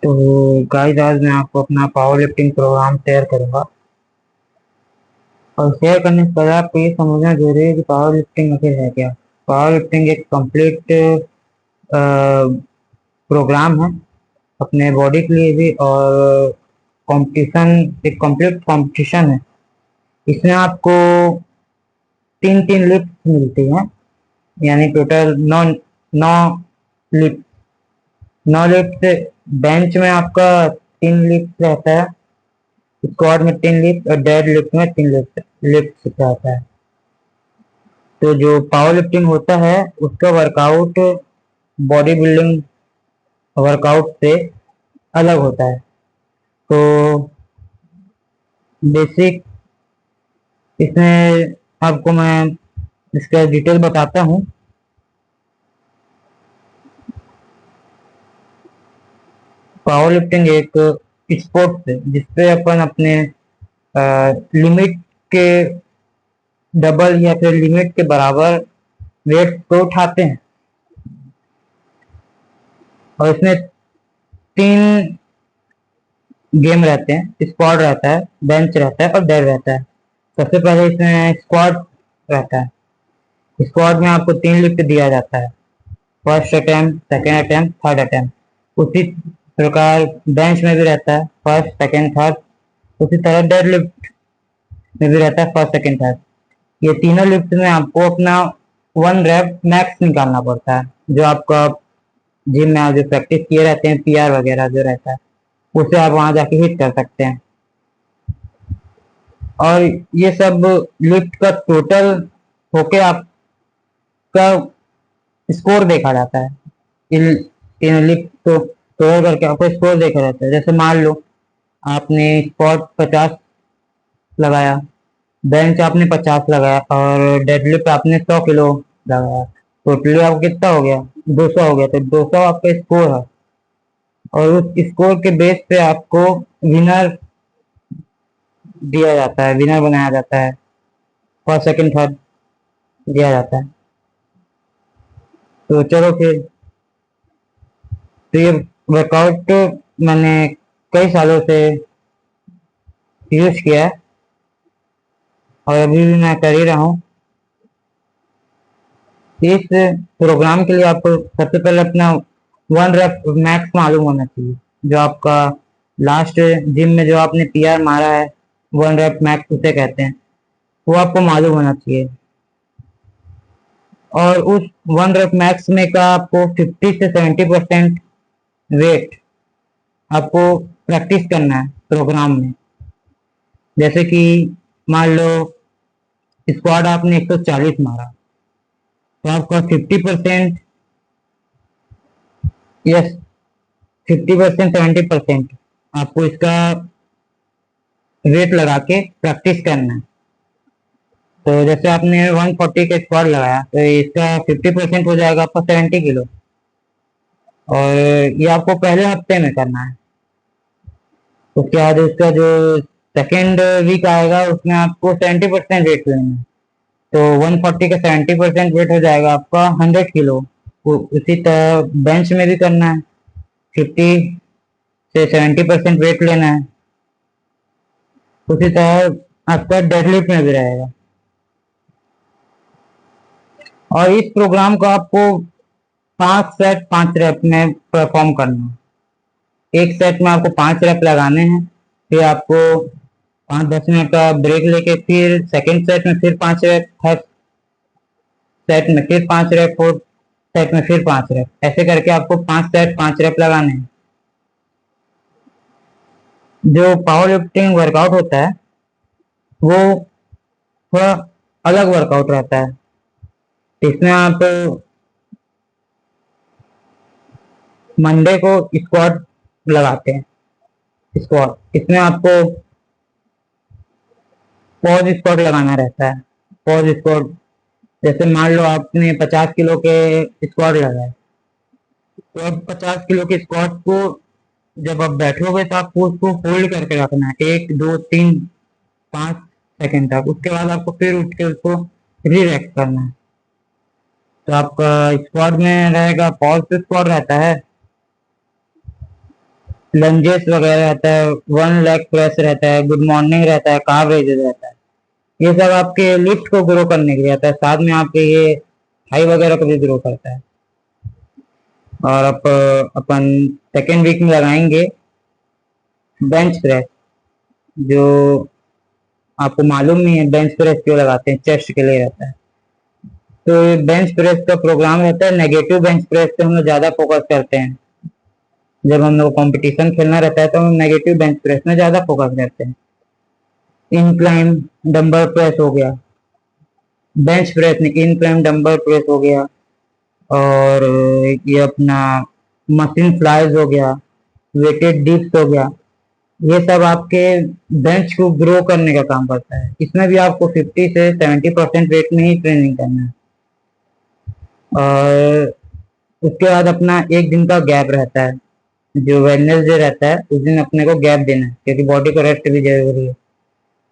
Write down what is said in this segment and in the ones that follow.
तो गाइस, आज मैं आपको अपना पावर लिफ्टिंग प्रोग्राम शेयर करूंगा। और शेयर करने से पहले आपको ये समझना जरूरी है कि पावर लिफ्टिंग आखिर है क्या। पावर लिफ्टिंग एक कंप्लीट प्रोग्राम है अपने बॉडी के लिए भी, और कंपटीशन, एक कंप्लीट कंपटीशन है। इसमें आपको तीन तीन लिफ्ट मिलती हैं, यानी टोटल नौ नौ लिफ्ट। नौ लिफ्ट। बेंच में आपका तीन लिफ्ट रहता है, स्क्वाट में तीन लिफ्ट और डेड लिफ्ट में तीन लिफ्ट लिफ्ट रहता है। तो जो पावर लिफ्टिंग होता है उसका वर्कआउट बॉडी बिल्डिंग वर्कआउट से अलग होता है। तो बेसिक इसमें आपको मैं इसका डिटेल बताता हूँ। पावर लिफ्टिंग एक स्पोर्ट्स है जिसपे अपन अपने लिमिट के डबल या फिर लिमिट के बराबर वेट को उठाते हैं। और इसमें तीन गेम रहते हैं, स्क्वाड रहता है, बेंच रहता है और डेड रहता है। सबसे पहले इसमें स्क्वाड रहता है। स्क्वाड में आपको तीन लिफ्ट दिया जाता है, first attempt, second attempt, third attempt. उसी प्रकार बेंच में भी रहता है, फर्स्ट सेकेंड थर्ड। उसी तरह डेड लिफ्ट में भी रहता है, फर्स्ट सेकेंड थर्ड। ये तीनों लिफ्ट में आपको अपना वन रैप मैक्स निकालना पड़ता है, जो आपका जिम में आप जो प्रैक्टिस किए रहते हैं, पीआर वगैरह जो रहता है, उसे आप वहां जाके हिट कर सकते हैं। और ये सब लिफ्ट का टोटल होके आपका स्कोर देखा जाता है। इन इन लिफ्ट को टोटल करके आपको स्कोर देखा जाता है। जैसे मान लो आपने स्क्वाट 50 लगाया, बेंच आपने 50 लगाया और डेडलिफ्ट आपने 100 किलो लगाया। टोटली आपको कितना हो गया? 200 हो गया। तो 200 आपका स्कोर है, और उस स्कोर के बेस पे आपको विनर दिया जाता है, विनर बनाया जाता है, फर्स्ट सेकंड थर्ड दिया जाता है। तो चलो फिर, तो ये वर्कआउट मैंने कई सालों से यूज किया है और अभी भी मैं कर ही रहा हूँ। इस प्रोग्राम के लिए आपको सबसे पहले अपना वन रेप मैक्स मालूम होना चाहिए। जो आपका लास्ट जिम में जो आपने पीआर मारा है, वन रेप मैक्स उसे कहते हैं, वो आपको मालूम होना चाहिए। और उस वन रेप मैक्स में का आपको 50 से 70% वेट आपको प्रैक्टिस करना है प्रोग्राम में। जैसे कि मान लो स्क्वाड आपने 140 मारा, तो आपका 50%, यस, 50% 70% आपको इसका वेट लगा के प्रैक्टिस करना है। तो जैसे आपने 140 का स्क्वाड लगाया, तो इसका 50% हो जाएगा आपका 70 किलो। और ये आपको पहले हफ्ते में करना है। उसके बाद उसका जो सेकेंड वीक आएगा उसमें आपको 70% वेट लेना है। तो 140 का 70% वेट हो जाएगा आपका 100 किलो। उसी तरह बेंच में भी करना है, 50 से 70% वेट लेना है। उसी तरह आपका डेडलिफ्ट में भी रहेगा। और इस प्रोग्राम को आपको 5 सेट 5 रैप में परफॉर्म करना है। एक सेट में आपको 5 रैप लगाने हैं, फिर आपको 5-10 मिनट का ब्रेक लेके फिर सेकेंड सेट में फिर 5 रैप, थर्ड सेट में फिर 5 रैप, फोर्थ सेट में फिर 5 रैप। ऐसे करके आपको 5 सेट 5 रैप लगाने हैं। जो पावर लिफ्टिंग वर्कआउट होता है वो थोड़ा अलग वर्कआउट रहता है। इसमें आप मंडे को स्क्वाट लगाते हैं। स्क्वाट इसमें आपको पॉज स्क्वाट लगाना रहता है। पॉज स्क्वाट, जैसे मान लो आपने 50 किलो के स्क्वाट लगाए, तो अब 50 किलो के स्क्वाट को जब आप बैठोगे तो आपको उसको होल्ड करके रखना है 1 2 3 5 सेकंड तक। उसके बाद आपको फिर उठ के उसको रीरैक करना है। तो आपका स्क्वाड में रहेगा, पॉज स्क्वाड रहता है, लंजेस वगैरह रहता है, 1 लेग प्रेस रहता है, गुड मॉर्निंग रहता है, कार्ब रेजेस रहता है। ये सब आपके लिफ्ट को ग्रो करने के लिए आता है, साथ में आपके ये हाई वगैरह को भी ग्रो करता है। और अपन सेकेंड वीक में लगाएंगे बेंच प्रेस। जो आपको मालूम नहीं है बेंच प्रेस क्यों लगाते हैं, चेस्ट के लिए रहता है। तो बेंच प्रेस का प्रोग्राम रहता है, नेगेटिव बेंच प्रेस पे हम लोग ज्यादा फोकस करते हैं। जब हम लोग कंपटीशन खेलना रहता है तो हम नेगेटिव बेंच प्रेस में ज्यादा फोकस करते हैं। इनक्लाइन डंबल प्रेस हो गया, बेंच प्रेस में इनक्लाइन डंबल प्रेस हो गया, और ये अपना मशीन फ्लाइज हो गया, वेटेड डिप्स हो गया। ये सब आपके बेंच को ग्रो करने का काम करता है। इसमें भी आपको 50 से 70% वेट में ही ट्रेनिंग करना है। और उसके बाद अपना एक दिन का गैप रहता है, जो वेडनेसडे रहता है उस दिन अपने को गैप देना है, क्योंकि बॉडी को रेस्ट भी जरूरी है।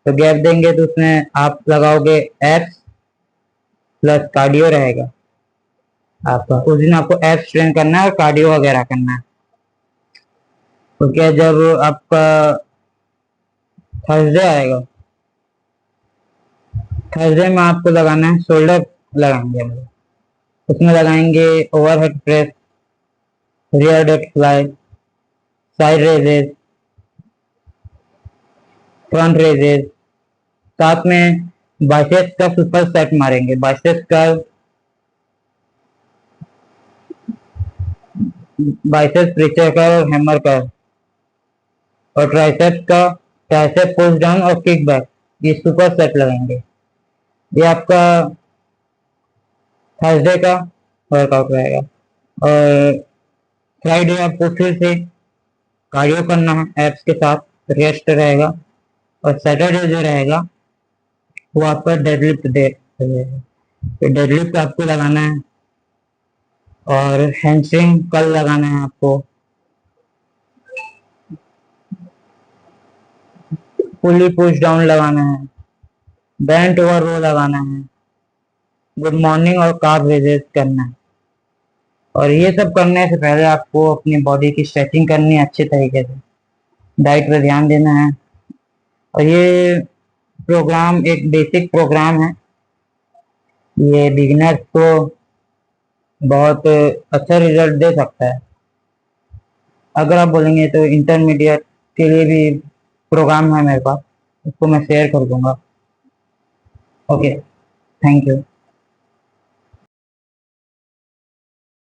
तो गैप देंगे तो उसमें आप लगाओगे एब्स प्लस कार्डियो रहेगा आपका। उस दिन आपको एब्स ट्रेन करना है और कार्डियो वगैरह करना है। तो क्या जब आपका थर्सडे आएगा, थर्सडे में आपको लगाना है शोल्डर लगाएंगे हम लोग। उसमें लगाएंगे overhead press, rear dead fly, side raises, front raises, साथ में बाइसेप्स का सुपर सेट मारेंगे। बाइसेप्स प्रेशर का और हैमर का, और ट्राइसेप्स का ट्राइसेप पुश डाउन और किक बैक, ये सुपर सेट लगाएंगे। ये आपका थर्सडे का वर्कआउट रहेगा। और फ्राइडे आपको फिर से कार्डियो करना है एब्स के साथ, रेस्ट रहेगा। और सैटरडे जो रहेगा वो आपका डेडलिफ्ट डे रहेगा। तो डेडलिफ्ट आपको लगाना है, और हैमस्ट्रिंग कल लगाना है आपको। पुली पुश डाउन लगाना है, बेंट ओवर रो लगाना है, गुड मॉर्निंग और कार्ब रेजेस करना है। और ये सब करने से पहले आपको अपनी बॉडी की स्ट्रेचिंग करनी है अच्छे तरीके से, डाइट पे ध्यान देना है। और ये प्रोग्राम एक बेसिक प्रोग्राम है, ये बिगिनर्स को बहुत अच्छा रिजल्ट दे सकता है। अगर आप बोलेंगे तो इंटरमीडिएट के लिए भी प्रोग्राम है मेरे पास, उसको मैं शेयर कर दूंगा। Okay, thank you.